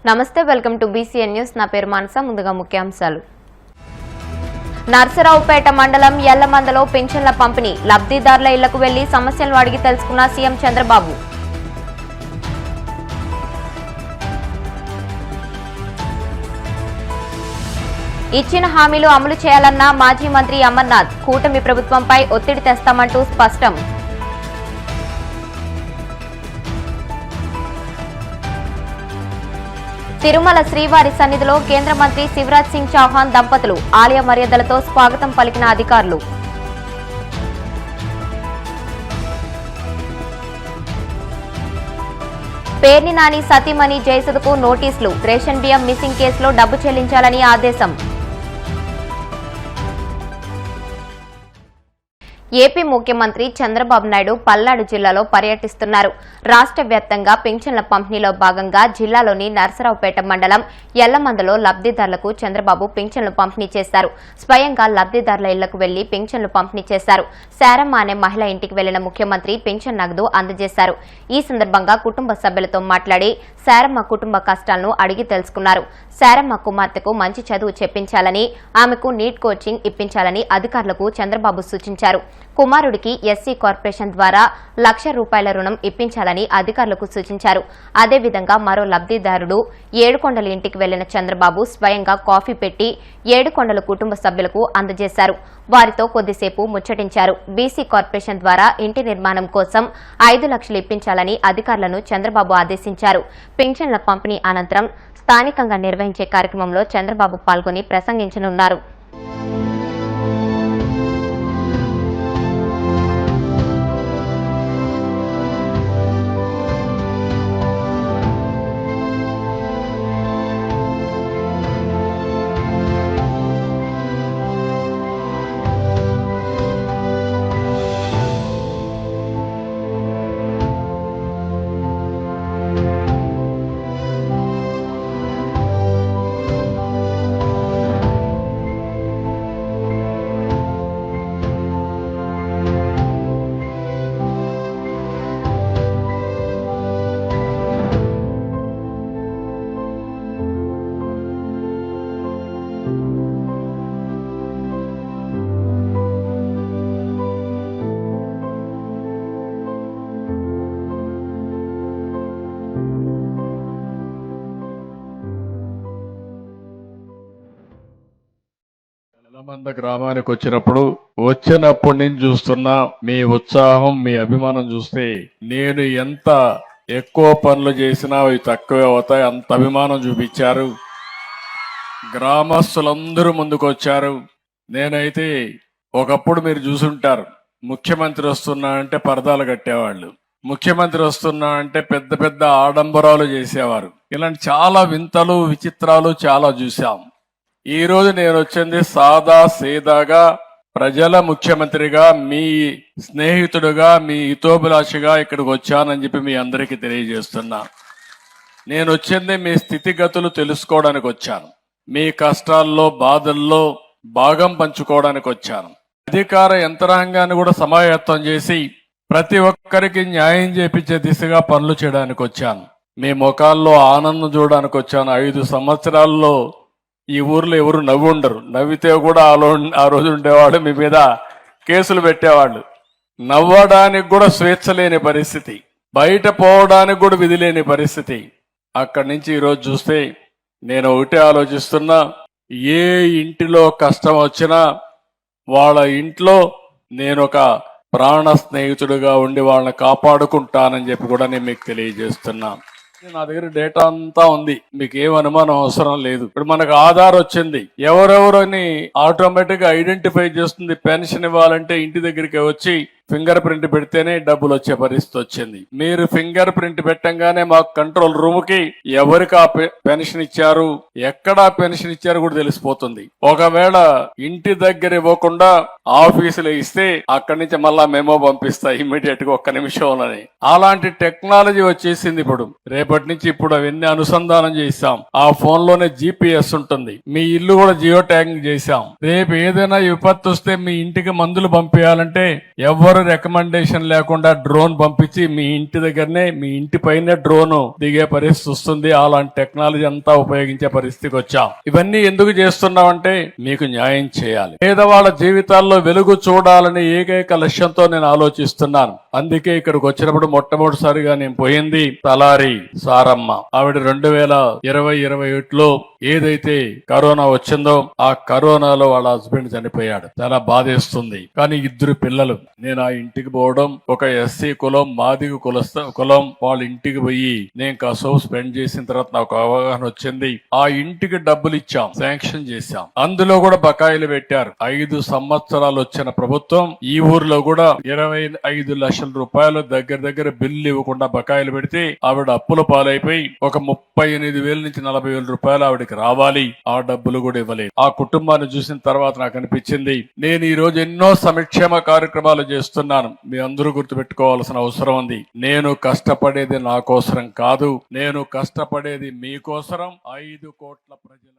నమస్తే, welcome to BCN news. నా పేరు మానస. ముందుగా ముఖ్యాంశాలు. నర్సరావుపేట మండలం యల్లమందలో పింఛన్ల పంపిణీ. లబ్ధిదారుల ఇళ్లకు వెళ్లి సమస్యలను అడిగి తెలుసుకున్న సీఎం చంద్రబాబు. ఇచ్చిన హామీలు అమలు చేయాలన్న మాజీ మంత్రి అమర్నాథ్. కూటమి ప్రభుత్వంపై ఒత్తిడి తెస్తామంటూ స్పష్టం. తిరుమల శ్రీవారి సన్నిధిలో కేంద్ర మంత్రి శివరాజ్ సింగ్ చౌహాన్ దంపతులు. ఆలయ మర్యాదలతో స్వాగతం పలికిన అధికారులు. పేర్ని నాని సతీమణి జయసుధకు నోటీసులు. రేషన్ బియ్యం మిస్సింగ్ కేసులో డబ్బు చెల్లించాలని ఆదేశం. ఏపీ ముఖ్యమంత్రి చంద్రబాబు నాయుడు పల్నాడు జిల్లాలో పర్యటిస్తున్నారు. రాష్ట్ర వ్యాప్తంగా పింఛన్ల పంపిణీలో భాగంగా జిల్లాలోని నర్సరావుపేట మండలం యల్లమందలో లబ్ధిదారులకు చంద్రబాబు పింఛన్లు పంపిణీ చేశారు. స్వయంగా లబ్ధిదారుల ఇళ్లకు వెళ్లి పింఛన్లు పంపిణీ చేశారు. శారమ్మ అనే మహిళ ఇంటికి వెళ్లిన ముఖ్యమంత్రి పింఛన్ నగదు అందజేశారు. ఈ సందర్భంగా కుటుంబ సభ్యులతో మాట్లాడి శారమ్మ కుటుంబ కష్టాలను అడిగి తెలుసుకున్నారు. శారమ్మ కుమార్తెకు మంచి చదువు చెప్పించాలని, ఆమెకు నీట్ కోచింగ్ ఇప్పించాలని అధికారులకు చంద్రబాబు సూచించారు. కుమారుడికి ఎస్సీ కార్పొరేషన్ ద్వారా ₹1,00,000 రుణం ఇప్పించాలని అధికారులకు సూచించారు. అదేవిధంగా మరో లబ్ధిదారుడు ఏడుకొండల ఇంటికి వెళ్లిన చంద్రబాబు స్వయంగా కాఫీ పెట్టి ఏడుకొండల కుటుంబ సభ్యులకు అందజేశారు. వారితో కొద్దిసేపు ముచ్చటించారు. బీసీ కార్పొరేషన్ ద్వారా ఇంటి నిర్మాణం కోసం 5 లక్షలు ఇప్పించాలని అధికారులను చంద్రబాబు ఆదేశించారు. పింఛన్ల పంపిణీ అనంతరం స్థానికంగా నిర్వహించే కార్యక్రమంలో చంద్రబాబు పాల్గొని ప్రసంగించనున్నారు. యల్లమంద గ్రామానికి వచ్చినప్పటి నుంచి చూస్తున్నా మీ ఉత్సాహం, మీ అభిమానం చూస్తే నేను ఎంత ఎక్కువ పనులు చేసినా అవి తక్కువే అవుతాయి. అంత అభిమానం చూపించారు. గ్రామస్తులందరూ ముందుకు వచ్చారు. నేనైతే ఒకప్పుడు మీరు చూసుంటారు, ముఖ్యమంత్రి వస్తున్నా అంటే పరదాలు కట్టేవాళ్ళు, ముఖ్యమంత్రి వస్తున్నా అంటే పెద్ద పెద్ద ఆడంబరాలు చేసేవారు. ఇలాంటి చాలా వింతలు విచిత్రాలు చాలా చూసాం. ఈ రోజు నేను వచ్చింది సాదా సీదాగా ప్రజల ముఖ్యమంత్రిగా, మీ స్నేహితుడుగా, మీ హితోభిలాషిగా ఇక్కడికి వచ్చానని చెప్పి మీ అందరికీ తెలియజేస్తున్నా. నేను వచ్చింది మీ స్థితిగతులు తెలుసుకోవడానికి వచ్చాను. మీ కష్టాల్లో బాధల్లో భాగం పంచుకోవడానికి వచ్చాను. అధికార యంత్రాంగాన్ని కూడా సమాయత్తం చేసి ప్రతి ఒక్కరికి న్యాయం చేపించే దిశగా పనులు చేయడానికి వచ్చాను. మీ ముఖాల్లో ఆనందం చూడడానికి వచ్చాను. 5 సంవత్సరాల్లో ఈ ఊర్లో ఎవరు నవ్వు ఉండరు. నవ్వితే కూడా ఆ రోజు ఉండేవాళ్ళు మీ మీద కేసులు పెట్టేవాళ్ళు. నవ్వడానికి కూడా స్వేచ్ఛ లేని పరిస్థితి, బయట పోవడానికి కూడా విధి లేని పరిస్థితి. అక్కడి నుంచి ఈరోజు చూస్తే నేను ఒకటే ఆలోచిస్తున్నా, ఏ ఇంటిలో కష్టం వచ్చినా వాళ్ళ ఇంట్లో నేను ఒక ప్రాణ స్నేహితుడిగా ఉండి వాళ్ళని కాపాడుకుంటానని చెప్పి కూడా నేను మీకు తెలియజేస్తున్నా. నా దగ్గర డేటా అంతా ఉంది, మీకు ఏం అనుమానం అవసరం లేదు. ఇప్పుడు మనకు ఆధార్ వచ్చింది, ఎవరెవరని ఆటోమేటిక్ గా ఐడెంటిఫై చేస్తుంది. పెన్షన్ ఇవ్వాలంటే ఇంటి దగ్గరికి వచ్చి ఫింగర్ ప్రింట్ పెడితేనే డబ్బులు వచ్చే పరిస్థితి వచ్చింది. మీరు ఫింగర్ ప్రింట్ పెట్టంగానే మాకు కంట్రోల్ రూమ్ కి ఎవరికి ఆ పెన్షన్ ఇచ్చారు, ఎక్కడ పెన్షన్ ఇచ్చారు కూడా తెలిసిపోతుంది. ఒకవేళ ఇంటి దగ్గర ఇవ్వకుండా ఆఫీసులో ఇస్తే అక్కడి నుంచి మళ్ళా మెమో పంపిస్తా ఇమ్మీడియట్ గా 1 నిమిషంలోనే. అలాంటి టెక్నాలజీ వచ్చేసింది. రేపటి నుంచి ఇప్పుడు అవన్నీ అనుసంధానం చేశాం. ఆ ఫోన్ లోనే GPS ఉంటుంది. మీ ఇల్లు కూడా జియో ట్యాగింగ్ చేశాం. రేపు ఏదైనా విపత్తు వస్తే మీ ఇంటికి మందులు పంపించాలంటే ఎవరు ఎవరు రికమెండేషన్ లేకుండా డ్రోన్ పంపించి మీ ఇంటి దగ్గరనే మీ ఇంటి పైనే డ్రోన్ దిగే పరిస్థితి వస్తుంది. అలాంటి టెక్నాలజీ అంతా ఉపయోగించే పరిస్థితికి వచ్చాం. ఇవన్నీ ఎందుకు చేస్తున్నామంటే మీకు న్యాయం చేయాలి, పేదవాళ్ళ జీవితాల్లో వెలుగు చూడాలని ఏకైక లక్ష్యంతో నేను ఆలోచిస్తున్నాను. అందుకే ఇక్కడికి వచ్చినప్పుడు మొట్టమొదటిసారిగా నేను పోయింది తలారి సారమ్మ. ఆవిడ 2020-21లో ఏదైతే కరోనా వచ్చిందో ఆ కరోనాలో వాళ్ళ హస్బెండ్ చనిపోయాడు. చాలా బాధేస్తుంది. కానీ 2 పిల్లలు. నేను ఆ ఇంటికి పోవడం, ఒక ఎస్సీ కులం మాదిగ కులం వాళ్ళ ఇంటికి పోయి నేను కాసేపు స్పెండ్ చేసిన తర్వాత నాకు అవగాహన వచ్చింది. ఆ ఇంటికి డబ్బులు ఇచ్చాం, శాంక్షన్ చేశాం. అందులో కూడా బకాయిలు పెట్టారు. 5 సంవత్సరాలు వచ్చిన ప్రభుత్వం ఈ ఊర్లో కూడా 25 లక్షల రూపాయలు దగ్గర బిల్లు ఇవ్వకుండా బకాయిలు పెడితే ఆవిడ అప్పుల పాలైపోయి ఒక 38,000 నుంచి 40,000 రూపాయలు ఆవిడకి రావాలి. ఆ డబ్బులు కూడా ఇవ్వలేదు. ఆ కుటుంబాన్ని చూసిన తర్వాత నాకు అనిపించింది, నేను ఈ రోజు ఎన్నో సంక్షేమ కార్యక్రమాలు చేస్తున్నాను. మీ అందరూ గుర్తుపెట్టుకోవాల్సిన అవసరం ఉంది. నేను కష్టపడేది నా కోసరం కాదు, నేను కష్టపడేది మీకోసరం, 5 కోట్ల ప్రజల.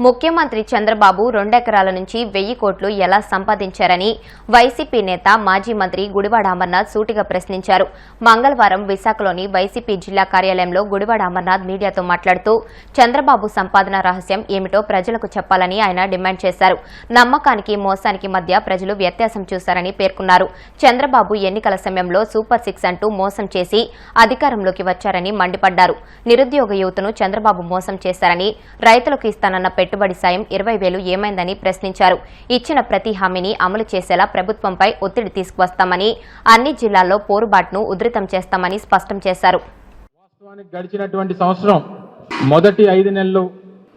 ముఖ్యమంత్రి చంద్రబాబు 2 ఎకరాల నుంచి 1000 కోట్లు ఎలా సంపాదించారని వైసీపీ నేత మాజీ మంత్రి గుడివాడ అమర్నాథ్ సూటిగా ప్రశ్నించారు. మంగళవారం విశాఖలోని వైసీపీ జిల్లా కార్యాలయంలో గుడివాడ అమర్నాథ్ మీడియాతో మాట్లాడుతూ చంద్రబాబు సంపాదన రహస్యం ఏమిటో ప్రజలకు చెప్పాలని ఆయన డిమాండ్ చేశారు. నమ్మకానికి మోసానికి మధ్య ప్రజలు వ్యత్యాసం చూశారని పేర్కొన్నారు. చంద్రబాబు ఎన్నికల సమయంలో సూపర్ 6 అంటూ మోసం చేసి అధికారంలోకి వచ్చారని మండిపడ్డారు. నిరుద్యోగ యువతను చంద్రబాబు మోసం చేశారని, రైతులకు ఇస్తానన్న పెట్టుబడి సాయం 20,000 ఏమైందని ప్రశ్నించారు. ఇచ్చిన ప్రతి హామీని అమలు చేసేలా ప్రభుత్వంపై ఒత్తిడి తీసుకువస్తామని, అన్ని జిల్లాల్లో పోరుబాటును ఉధృతం చేస్తామని స్పష్టం చేశారు. వాస్తవానికి గడిచినటువంటి సంవత్సరం మొదటి 5 నెలలు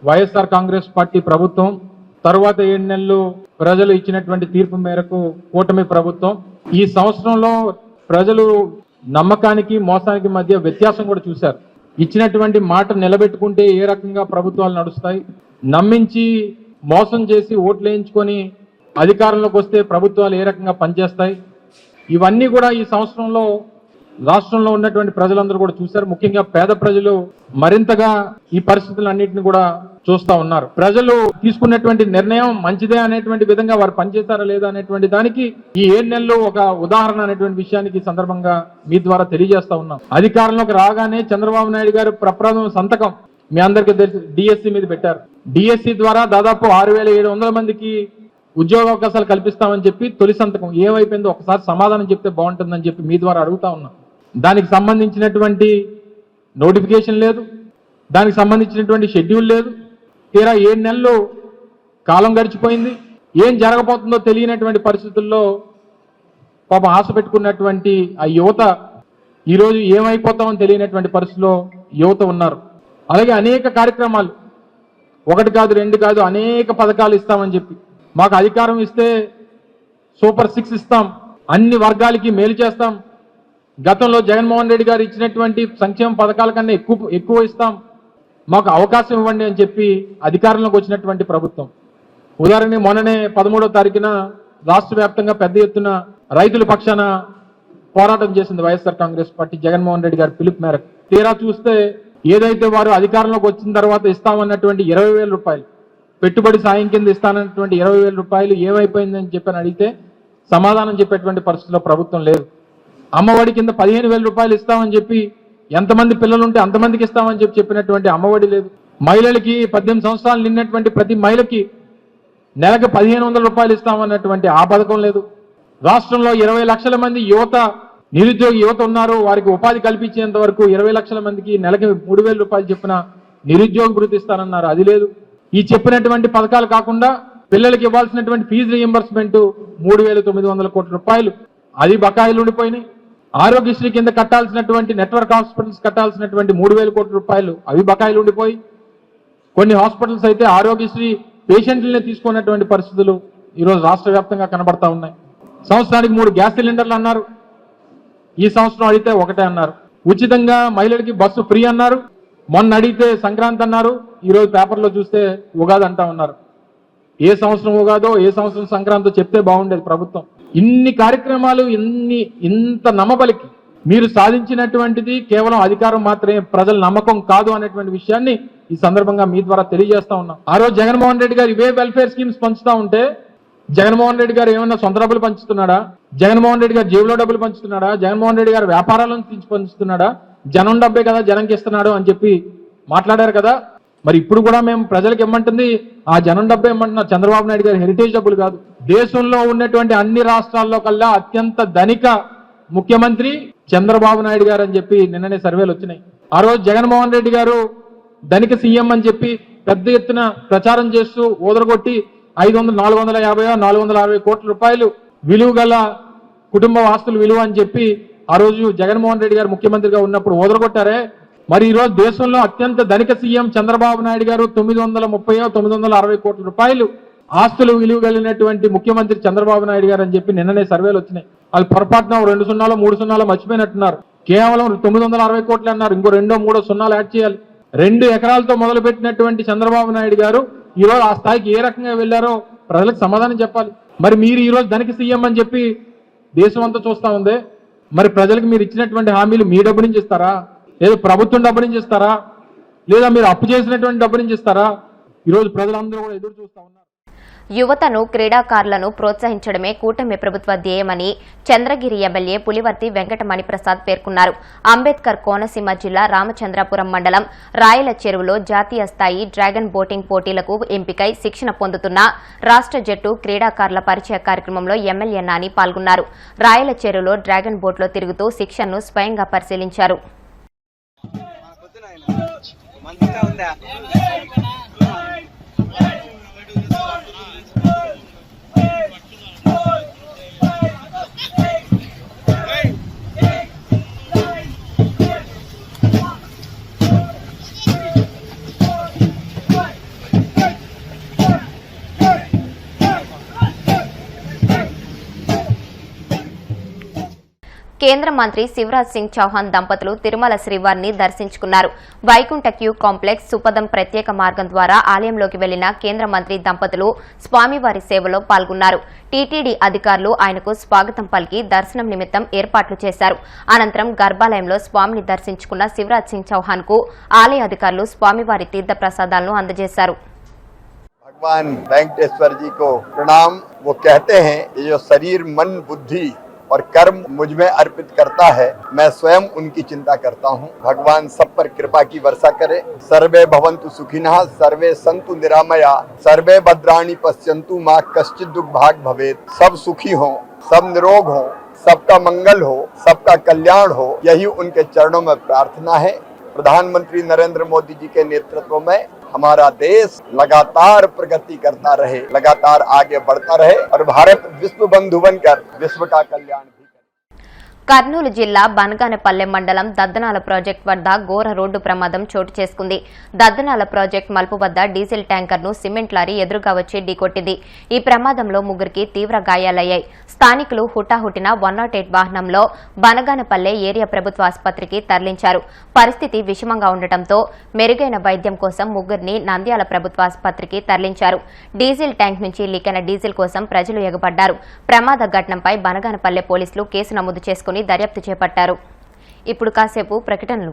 వైఎస్ఆర్ కాంగ్రెస్ పార్టీ ప్రభుత్వం, తరువాత 7 నెలలు ప్రజలు ఇచ్చినటువంటి తీర్పు మేరకు కూటమి ప్రభుత్వం. ఈ సంవత్సరంలో ప్రజలు నమ్మకానికి మోసానికి మధ్య వ్యత్యాసం కూడా చూశారు. ఇచ్చినటువంటి మాట నిలబెట్టుకుంటే ఏ రకంగా ప్రభుత్వాలు నడుస్తాయి, నమ్మించి మోసం చేసి ఓట్లు వేయించుకొని అధికారంలోకి వస్తే ప్రభుత్వాలు ఏ రకంగా పనిచేస్తాయి, ఇవన్నీ కూడా ఈ సంవత్సరంలో రాష్ట్రంలో ఉన్నటువంటి ప్రజలందరూ కూడా చూశారు. ముఖ్యంగా పేద ప్రజలు మరింతగా ఈ పరిస్థితులన్నింటినీ కూడా చూస్తా ఉన్నారు. ప్రజలు తీసుకున్నటువంటి నిర్ణయం మంచిదే అనేటువంటి విధంగా వారు పనిచేస్తారా లేదా అనేటువంటి దానికి ఈ 7 నెలలు ఒక ఉదాహరణ అనేటువంటి విషయానికి ఈ సందర్భంగా మీ ద్వారా తెలియజేస్తా ఉన్నాం. అధికారంలోకి రాగానే చంద్రబాబు నాయుడు గారు ప్రప్రథమ సంతకం మీ అందరికీ తెలిసి డిఎస్సి మీద పెట్టారు. డిఎస్సి ద్వారా దాదాపు 6,700 మందికి ఉద్యోగావకాశాలు కల్పిస్తామని చెప్పి తొలి సంతకం ఏమైపోయిందో ఒకసారి సమాధానం చెప్తే బాగుంటుందని చెప్పి మీ ద్వారా అడుగుతా ఉన్నాం. దానికి సంబంధించినటువంటి నోటిఫికేషన్ లేదు, దానికి సంబంధించినటువంటి షెడ్యూల్ లేదు. తీరా 7 నెలలు కాలం గడిచిపోయింది. ఏం జరగబోతుందో తెలియనటువంటి పరిస్థితుల్లో పాపం ఆశ పెట్టుకున్నటువంటి ఆ యువత ఈరోజు ఏమైపోతామని తెలియనటువంటి పరిస్థితిలో యువత ఉన్నారు. అలాగే అనేక కార్యక్రమాలు, 1 కాదు 2 కాదు అనేక పథకాలు ఇస్తామని చెప్పి, మాకు అధికారం ఇస్తే సూపర్ 6 ఇస్తాం, అన్ని వర్గాలకి మేలు చేస్తాం, గతంలో జగన్మోహన్ రెడ్డి గారు ఇచ్చినటువంటి సంక్షేమ పథకాల కన్నా ఎక్కువ ఇస్తాం, మాకు అవకాశం ఇవ్వండి అని చెప్పి అధికారంలోకి వచ్చినటువంటి ప్రభుత్వం. ఉదాహరణ మొన్ననే 13వ తారీఖున రాష్ట్ర వ్యాప్తంగా పెద్ద ఎత్తున రైతుల పక్షాన పోరాటం చేసింది వైఎస్ఆర్ కాంగ్రెస్ పార్టీ జగన్మోహన్ రెడ్డి గారి పిలుపు మేరకు. తీరా చూస్తే ఏదైతే వారు అధికారంలోకి వచ్చిన తర్వాత ఇస్తామన్నటువంటి 20,000 రూపాయలు, పెట్టుబడి సాయం కింద ఇస్తానన్నటువంటి 20,000 రూపాయలు ఏమైపోయిందని చెప్పని అడిగితే సమాధానం చెప్పేటువంటి పరిస్థితిలో ప్రభుత్వం లేదు. అమ్మఒడి కింద 15,000 రూపాయలు ఇస్తామని చెప్పి ఎంతమంది పిల్లలు ఉంటే అంతమందికి ఇస్తామని చెప్పినటువంటి అమ్మఒడి లేదు. మహిళలకి 18 సంవత్సరాలు నిన్నటువంటి ప్రతి మహిళకి నెలకు 1,500 రూపాయలు ఇస్తామన్నటువంటి ఆ పథకం లేదు. రాష్ట్రంలో 20 లక్షల మంది నిరుద్యోగ యువత ఉన్నారు. వారికి ఉపాధి కల్పించేంత వరకు 20 లక్షల మందికి నెలకి 3,000 రూపాయలు చెప్పిన నిరుద్యోగ భృతి ఇస్తానన్నారు, అది లేదు. ఈ చెప్పినటువంటి పథకాలు కాకుండా పిల్లలకి ఇవ్వాల్సినటువంటి ఫీజు రీయింబర్స్మెంట్ 3,900 కోట్ల రూపాయలు, అది బకాయిలు ఉండిపోయినాయి. ఆరోగ్యశ్రీ కింద కట్టాల్సినటువంటి నెట్వర్క్ హాస్పిటల్స్ కట్టాల్సినటువంటి 3,000 కోట్ల రూపాయలు, అవి బకాయిలు ఉండిపోయి కొన్ని హాస్పిటల్స్ అయితే ఆరోగ్యశ్రీ పేషెంట్లనే తీసుకున్నటువంటి పరిస్థితులు ఈరోజు రాష్ట్ర వ్యాప్తంగా కనబడతా ఉన్నాయి. సంవత్సరానికి 3 గ్యాస్ సిలిండర్లు అన్నారు, ఈ సంవత్సరం అడిగితే 1 అన్నారు. ఉచితంగా మహిళలకి బస్సు ఫ్రీ అన్నారు, మొన్న అడిగితే సంక్రాంతి అన్నారు, ఈరోజు పేపర్లో చూస్తే ఉగాది అంటా ఉన్నారు. ఏ సంవత్సరం ఉగాదో ఏ సంవత్సరం సంక్రాంతో చెప్తే బాగుండేది ప్రభుత్వం. ఇన్ని కార్యక్రమాలు ఇంత నమ్మబలికి మీరు సాధించినటువంటిది కేవలం అధికారం మాత్రమే, ప్రజల నమ్మకం కాదు అనేటువంటి విషయాన్ని ఈ సందర్భంగా మీ ద్వారా తెలియజేస్తా ఉన్నాం. ఆ రోజు జగన్మోహన్ రెడ్డి గారు ఇవే వెల్ఫేర్ స్కీమ్స్ పంచుతా ఉంటే జగన్మోహన్ రెడ్డి గారు ఏమన్నా సొంత డబ్బులు పంచుతున్నాడా? జగన్మోహన్ రెడ్డి గారు జేబులో డబ్బులు పంచుతున్నాడా, జగన్మోహన్ రెడ్డి గారు వ్యాపారాలను తీసి పంచుతున్నాడా, జనం డబ్బే కదా జనంకి ఇస్తున్నాడు అని చెప్పి మాట్లాడారు కదా. మరి ఇప్పుడు కూడా మేము ప్రజలకు ఇమ్మంటుంది ఆ జనం డబ్బే ఇమ్మంటున్నారు, చంద్రబాబు నాయుడు గారు హెరిటేజ్ డబ్బులు కాదు. దేశంలో ఉన్నటువంటి అన్ని రాష్ట్రాల్లో కల్లా అత్యంత ధనిక ముఖ్యమంత్రి చంద్రబాబు నాయుడు గారు అని చెప్పి నిన్ననే సర్వేలు వచ్చినాయి. ఆ రోజు జగన్మోహన్ రెడ్డి గారు ధనిక సీఎం అని చెప్పి పెద్ద ఎత్తున ప్రచారం చేస్తూ ఓదరగొట్టి 460 కోట్ల రూపాయలు విలువ గల కుటుంబ ఆస్తుల విలువ అని చెప్పి ఆ రోజు జగన్మోహన్ రెడ్డి గారు ముఖ్యమంత్రిగా ఉన్నప్పుడు ఓదరగొట్టారే. మరి ఈ రోజు దేశంలో అత్యంత ధనిక సీఎం చంద్రబాబు నాయుడు గారు 960 కోట్ల రూపాయలు ఆస్తులు విలువ కలిగినటువంటి ముఖ్యమంత్రి చంద్రబాబు నాయుడు గారు అని చెప్పి నిన్ననే సర్వేలు వచ్చినాయి. వాళ్ళు పొరపాటున 2 సున్నాలు 3 సున్నాలు మర్చిపోయినట్టున్నారు. కేవలం 960 కోట్లు అన్నారు, ఇంకో 2-3 సున్నాలు యాడ్ చేయాలి. 2 ఎకరాలతో మొదలుపెట్టినటువంటి చంద్రబాబు నాయుడు గారు ఈ రోజు ఆ స్థాయికి ఏ రకంగా వెళ్లారో ప్రజలకు సమాధానం చెప్పాలి. మరి మీరు ఈ రోజు ధనిక సీఎం అని చెప్పి దేశం అంతా చూస్తా ఉంది. మరి ప్రజలకు మీరు ఇచ్చినటువంటి హామీలు మీ డబ్బు నుంచి ఇస్తారా, లేదా ప్రభుత్వం డబ్బు నుంచి ఇస్తారా, లేదా మీరు అప్పు చేసినటువంటి డబ్బు నుంచి ఇస్తారా? ఈ రోజు ప్రజలందరూ కూడా ఎదురు చూస్తా ఉన్నారు. యువతను క్రీడాకారులను ప్రోత్సహించడమే కూటమి ప్రభుత్వ ధ్యేయమని చంద్రగిరి ఎమ్మెల్యే పులివర్తి వెంకట మణిప్రసాద్ పేర్కొన్నారు. అంబేద్కర్ కోనసీమ జిల్లా రామచంద్రపురం మండలం రాయల చెరువులో జాతీయ స్థాయి డ్రాగన్ బోటింగ్ పోటీలకు ఎంపికై శిక్షణ పొందుతున్న రాష్ట్ర జట్టు క్రీడాకారుల పరిచయ కార్యక్రమంలో ఎమ్మెల్యే నాని పాల్గొన్నారు. రాయల చెరువులో డ్రాగన్ బోట్లో తిరుగుతూ శిక్షణను స్వయంగా పరిశీలించారు. కేంద్ర మంత్రి శివరాజ్ సింగ్ చౌహాన్ దంపతులు తిరుమల శ్రీవారిని దర్శించుకున్నారు. వైకుంఠ క్యూ కాంప్లెక్స్ సుపదం ప్రత్యేక మార్గం ద్వారా ఆలయంలోకి వెళ్లిన కేంద్ర మంత్రి దంపతులు స్వామివారి సేవలో పాల్గొన్నారు. టీటీడీ అధికారులు ఆయనకు స్వాగతం పలికి దర్శనం నిమిత్తం ఏర్పాట్లు చేశారు. అనంతరం గర్భాలయంలో స్వామిని దర్శించుకున్న శివరాజ్ సింగ్ చౌహాన్ కు ఆలయ అధికారులు స్వామివారి తీర్థ ప్రసాదాలను అందజేశారు. भगवान वेंकटेश्वर जी को प्रणाम। वो कहते हैं ये जो शरीर मन बुद्धि और कर्म मुझ में अर्पित करता है, मैं स्वयं उनकी चिंता करता हूँ। भगवान सब पर कृपा की वर्षा करे। सर्वे भवन्तु सुखिनः, सर्वे सन्तु निरामया, सर्वे भद्राणि पश्यन्तु, माँ कश्चित् दुख भाग भवेत्। सब सुखी हों, सब निरोग हों, सबका मंगल हो, सबका कल्याण हो, यही उनके चरणों में प्रार्थना है। प्रधानमंत्री नरेंद्र मोदी जी के नेतृत्व में हमारा देश लगातार प्रगति करता रहे, लगातार आगे बढ़ता रहे और भारत विश्व बंधु बनकर विश्व का कल्याण भी करे। కర్నూలు జిల్లా బనగానపల్లె మండలం దద్దనాల ప్రాజెక్టు వద్ద ఘోర రోడ్డు ప్రమాదం చోటు చేసుకుంది. దద్దనాల ప్రాజెక్టు మలుపు వద్ద డీజిల్ ట్యాంకర్ను సిమెంట్ లారీ ఎదురుగా వచ్చి ఢీకొట్టింది. ఈ ప్రమాదంలో 3కి తీవ్ర గాయాలయ్యాయి. స్థానికులు హుటాహుటిన 108 వాహనంలో బనగానపల్లె ఏరియా ప్రభుత్వ ఆసుపత్రికి తరలించారు. పరిస్థితి విషమంగా ఉండటంతో మెరుగైన వైద్యం కోసం 3ని నంద్యాల ప్రభుత్వ ఆసుపత్రికి తరలించారు. డీజిల్ ట్యాంక్ నుంచి లీకైన డీజిల్ కోసం ప్రజలు ఎగబడ్డారు. ప్రమాద ఘటనపై బనగానపల్లె పోలీసులు కేసు నమోదు చేసుకుని దర్యాప్తు చేపట్టారు. ఇప్పుడు కాసేపు ప్రకటనలు.